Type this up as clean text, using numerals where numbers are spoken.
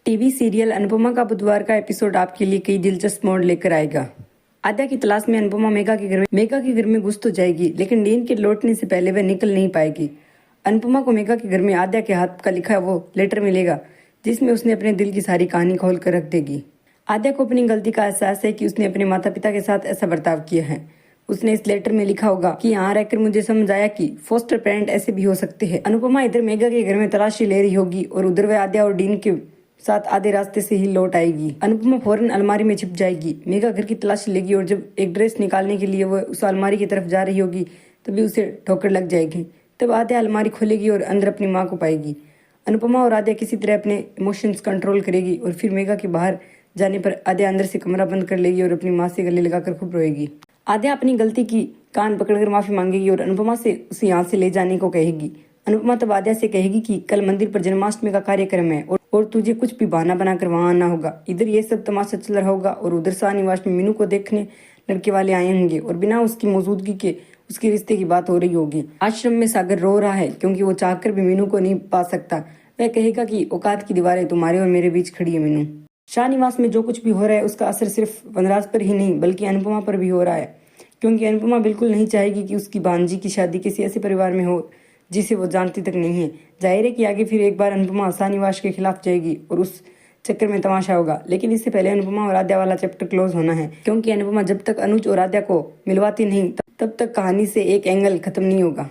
TV serial Anupama का बुधवार का एपिसोड आपके लिए कई दिलचस्प मोड़ लेकर आएगा। आद्या की तलाश में अनुपमा मेघा के घर में घुस तो जाएगी, लेकिन डीन के लौटने से पहले वह निकल नहीं पाएगी। अनुपमा को मेघा के घर में आद्या के हाथ का लिखा वो लेटर मिलेगा, जिसमें उसने अपने दिल की सारी कहानी खोल कर रख देगी। आद्या को अपनी गलती का एहसास है कि उसने अपने माता पिता के साथ ऐसा बर्ताव किया है। उसने इस लेटर में लिखा होगा कि यहाँ रहकर मुझे समझ आया कि फोस्टर पेरेंट ऐसे भी हो सकते हैं। अनुपमा इधर मेघा के घर में तलाशी ले रही होगी और उधर वह आद्या और डीन के साथ आधे रास्ते से ही लौट आएगी। अनुपमा फौरन अलमारी में छिप जाएगी। मेघा घर की तलाशी लेगी और जब एक ड्रेस निकालने के लिए वह उस अलमारी की तरफ जा रही होगी तभी उसे ठोकर लग जाएगी। तब आद्या अलमारी खोलेगी और अंदर अपनी माँ को पाएगी। अनुपमा और आद्या किसी तरह अपने इमोशंस कंट्रोल करेगी और फिर मेघा के बाहर जाने पर आद्या अंदर से कमरा बंद कर लेगी और अपनी माँ से गले लगाकर खूब रोएगी। आद्या अपनी गलती की कान पकड़कर माफी मांगेगी और अनुपमा से उसे यहाँ से ले जाने को कहेगी। अनुपमा तब आद्या से कहेगी कि कल मंदिर पर जन्माष्टमी का कार्यक्रम है और तुझे कुछ भी बहाना बनाकर वहां आना होगा। इधर ये सब तमाशा चल रहा होगा और उधर शाहनिवास में मीनू को देखने लड़के वाले आए होंगे और बिना उसकी मौजूदगी के उसके रिश्ते की बात हो रही होगी। आश्रम में सागर रो रहा है क्योंकि वो चाहकर भी मीनू को नहीं पा सकता। वह कहेगा कि औकात की दीवारें तुम्हारे और मेरे बीच खड़ी है मीनू। शाहनिवास में जो कुछ भी हो रहा है उसका असर सिर्फ वनराज पर ही नहीं बल्कि अनुपमा पर भी हो रहा है, क्योंकि अनुपमा बिल्कुल नहीं चाहेगी कि उसकी भांजी की शादी किसी ऐसे परिवार में हो जिसे वो जानती तक नहीं है। जाहिर है कि आगे फिर एक बार अनुपमा शाहनिवास के खिलाफ जाएगी और उस चक्कर में तमाशा होगा, लेकिन इससे पहले अनुपमा और आद्या वाला चैप्टर क्लोज होना है, क्योंकि अनुपमा जब तक अनुज और आद्या को मिलवाती नहीं तब तक कहानी से एक एंगल खत्म नहीं होगा।